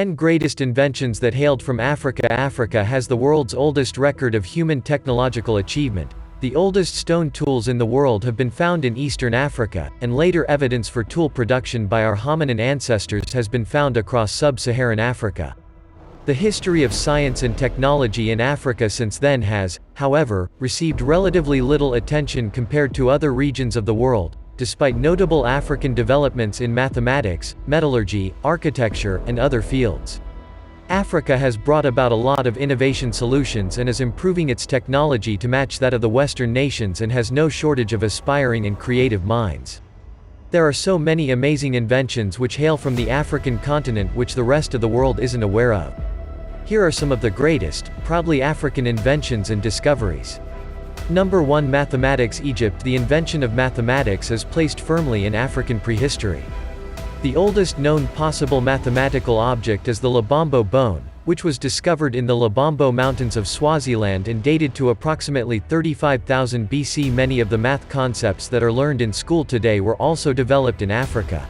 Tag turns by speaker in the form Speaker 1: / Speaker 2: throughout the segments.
Speaker 1: 10 greatest inventions that hailed from Africa. Africa has the world's oldest record of human technological achievement. The oldest stone tools in the world have been found in eastern Africa, and later evidence for tool production by our hominin ancestors has been found across sub-Saharan Africa. The history of science and technology in Africa since then has, however, received relatively little attention compared to other regions of the world, despite notable African developments in mathematics, metallurgy, architecture, and other fields. Africa has brought about a lot of innovation solutions and is improving its technology to match that of the Western nations and has no shortage of aspiring and creative minds. There are so many amazing inventions which hail from the African continent which the rest of the world isn't aware of. Here are some of the greatest, proudly African inventions and discoveries. Number 1. Mathematics. Egypt. The invention of mathematics is placed firmly in African prehistory. The oldest known possible mathematical object is the Lubombo bone, which was discovered in the Lubombo Mountains of Swaziland and dated to approximately 35,000 BC. Many of the math concepts that are learned in school today were also developed in Africa.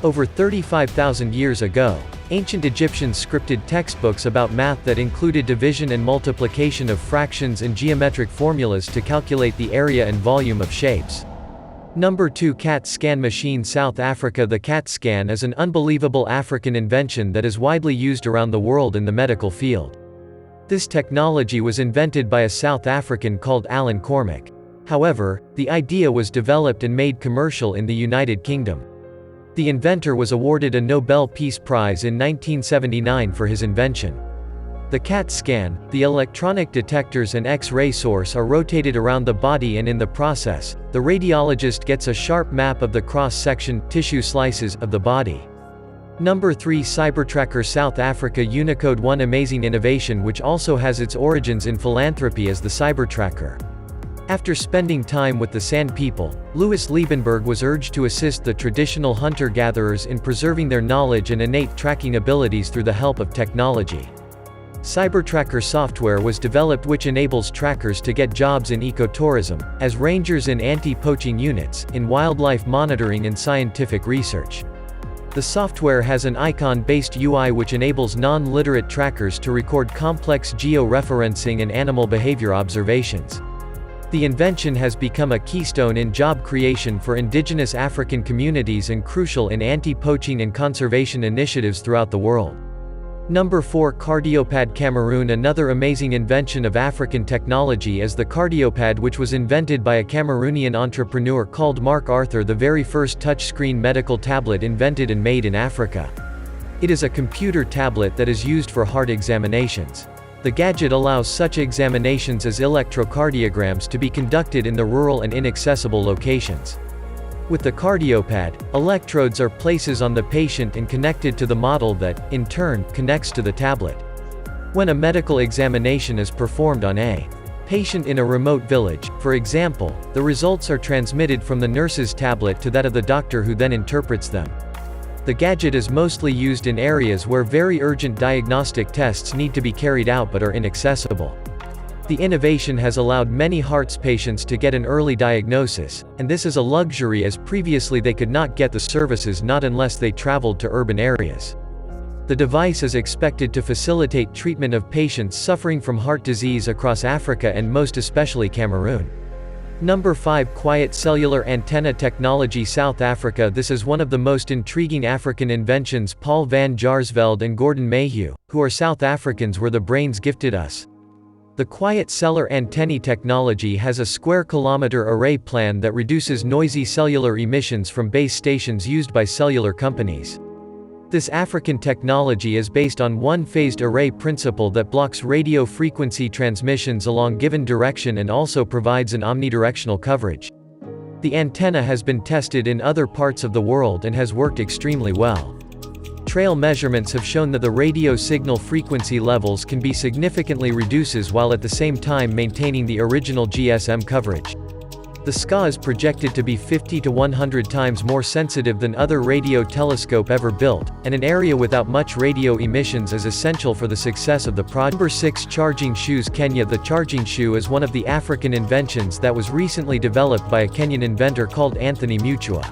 Speaker 1: Over 35,000 years ago, ancient Egyptians scripted textbooks about math that included division and multiplication of fractions and geometric formulas to calculate the area and volume of shapes. Number 2. CAT scan machine. South Africa. The CAT scan is an unbelievable African invention that is widely used around the world in the medical field. This technology was invented by a South African called Alan Cormack. However, the idea was developed and made commercial in the United Kingdom. The inventor was awarded a Nobel Peace Prize in 1979 for his invention. The CAT scan, the electronic detectors and X-ray source are rotated around the body, and in the process, the radiologist gets a sharp map of the cross-section, tissue slices, of the body. Number 3. Cybertracker. South Africa. Unicode. One amazing innovation which also has its origins in philanthropy is the Cybertracker. After spending time with the Sand people, Louis Liebenberg was urged to assist the traditional hunter-gatherers in preserving their knowledge and innate tracking abilities through the help of technology. Cybertracker software was developed which enables trackers to get jobs in ecotourism, as rangers in anti-poaching units, in wildlife monitoring and scientific research. The software has an icon-based UI which enables non-literate trackers to record complex geo-referencing and animal behavior observations. The invention has become a keystone in job creation for indigenous African communities and crucial in anti-poaching and conservation initiatives throughout the world. Number 4. Cardiopad. Cameroon. Another amazing invention of African technology is the cardiopad, which was invented by a Cameroonian entrepreneur called Mark Arthur, the very first touchscreen medical tablet invented and made in Africa. It is a computer tablet that is used for heart examinations. The gadget allows such examinations as electrocardiograms to be conducted in the rural and inaccessible locations. With the cardiopad, electrodes are placed on the patient and connected to the model that, in turn, connects to the tablet. When a medical examination is performed on a patient in a remote village, for example, the results are transmitted from the nurse's tablet to that of the doctor, who then interprets them. The gadget is mostly used in areas where very urgent diagnostic tests need to be carried out but are inaccessible. The innovation has allowed many heart patients to get an early diagnosis, and this is a luxury as previously they could not get the services not unless they traveled to urban areas. The device is expected to facilitate treatment of patients suffering from heart disease across Africa and most especially Cameroon. Number 5. Quiet cellular antenna technology. South Africa. This is one of the most intriguing African inventions. Paul van Jaarsveld and Gordon Mayhew, who are South Africans, were the brains gifted us. The quiet cellular antennae technology has a square-kilometer array plan that reduces noisy cellular emissions from base stations used by cellular companies. This African technology is based on one-phased array principle that blocks radio frequency transmissions along given direction and also provides an omnidirectional coverage. The antenna has been tested in other parts of the world and has worked extremely well. Trail measurements have shown that the radio signal frequency levels can be significantly reduced while at the same time maintaining the original GSM coverage. The SCA is projected to be 50 to 100 times more sensitive than other radio telescope ever built, and an area without much radio emissions is essential for the success of the project. Number 6. Charging shoes. Kenya. The charging shoe is one of the African inventions that was recently developed by a Kenyan inventor called Anthony Mutua.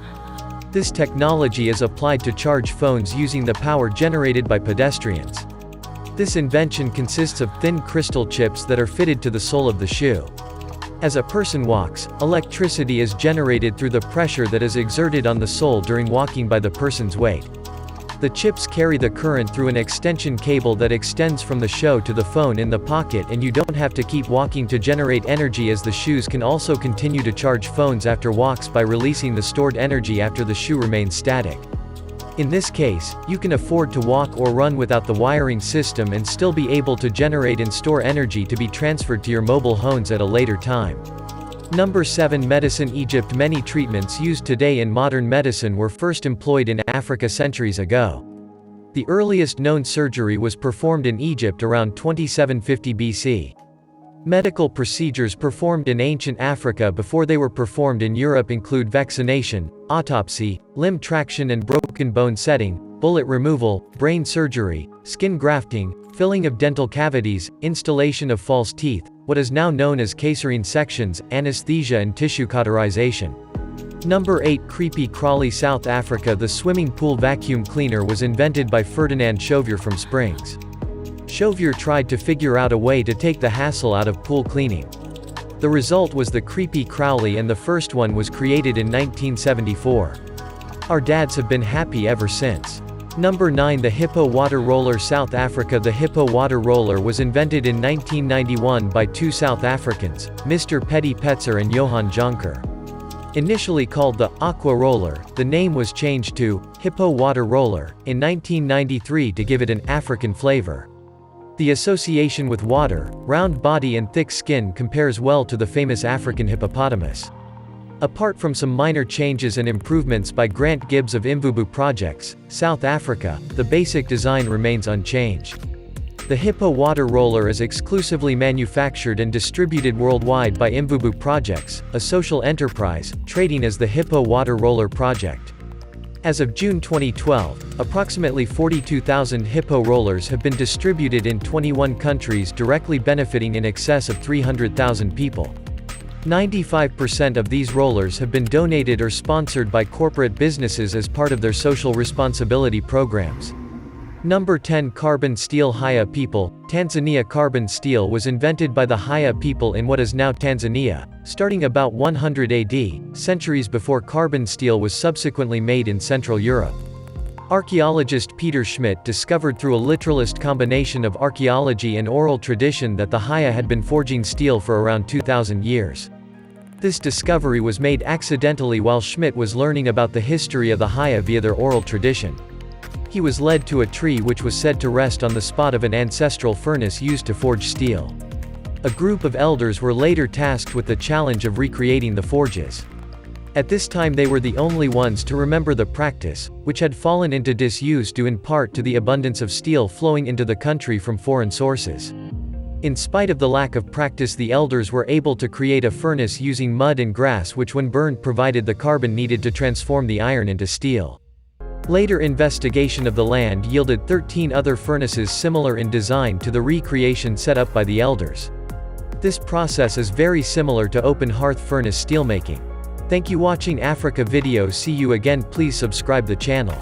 Speaker 1: This technology is applied to charge phones using the power generated by pedestrians. This invention consists of thin crystal chips that are fitted to the sole of the shoe. As a person walks, electricity is generated through the pressure that is exerted on the sole during walking by the person's weight. The chips carry the current through an extension cable that extends from the shoe to the phone in the pocket, and you don't have to keep walking to generate energy, as the shoes can also continue to charge phones after walks by releasing the stored energy after the shoe remains static. In this case, you can afford to walk or run without the wiring system and still be able to generate and store energy to be transferred to your mobile phones at a later time. Number 7. Medicine. Egypt. Many treatments used today in modern medicine were first employed in Africa centuries ago. The earliest known surgery was performed in Egypt around 2750 BC. Medical procedures performed in ancient Africa before they were performed in Europe include vaccination, autopsy, limb traction and broken bone setting, bullet removal, brain surgery, skin grafting, filling of dental cavities, installation of false teeth, what is now known as caesarean sections, anesthesia and tissue cauterization. Number 8. Creepy crawly. South Africa. The swimming pool vacuum cleaner was invented by Ferdinand Chauvier from Springs. Chauvier tried to figure out a way to take the hassle out of pool cleaning. The result was the creepy crawly, and the first one was created in 1974. Our dads have been happy ever since. Number 9. The Hippo water roller. South Africa. The Hippo water roller was invented in 1991 by two South Africans, Mr. Petty Petzer and Johan Jonker. Initially called the Aqua Roller, the name was changed to Hippo Water Roller in 1993 to give it an African flavor. The association with water, round body and thick skin compares well to the famous African hippopotamus. Apart from some minor changes and improvements by Grant Gibbs of Imvubu Projects, South Africa, the basic design remains unchanged. The Hippo water roller is exclusively manufactured and distributed worldwide by Imvubu Projects, a social enterprise, trading as the Hippo Water Roller Project. As of June 2012, approximately 42,000 Hippo rollers have been distributed in 21 countries, directly benefiting in excess of 300,000 people. 95% of these rollers have been donated or sponsored by corporate businesses as part of their social responsibility programs. Number 10. Carbon steel. Haya people, Tanzania. Carbon steel was invented by the Haya people in what is now Tanzania, starting about 100 AD, centuries before carbon steel was subsequently made in Central Europe. Archaeologist Peter Schmidt discovered through a literalist combination of archaeology and oral tradition that the Haya had been forging steel for around 2,000 years. This discovery was made accidentally while Schmidt was learning about the history of the Haya via their oral tradition. He was led to a tree which was said to rest on the spot of an ancestral furnace used to forge steel. A group of elders were later tasked with the challenge of recreating the forges. At this time they were the only ones to remember the practice, which had fallen into disuse due in part to the abundance of steel flowing into the country from foreign sources. In spite of the lack of practice, the elders were able to create a furnace using mud and grass, which when burned provided the carbon needed to transform the iron into steel. Later investigation of the land yielded 13 other furnaces similar in design to the recreation set up by the elders. This process is very similar to open hearth furnace steelmaking. Thank you watching Africa video. See you again. Please subscribe the channel.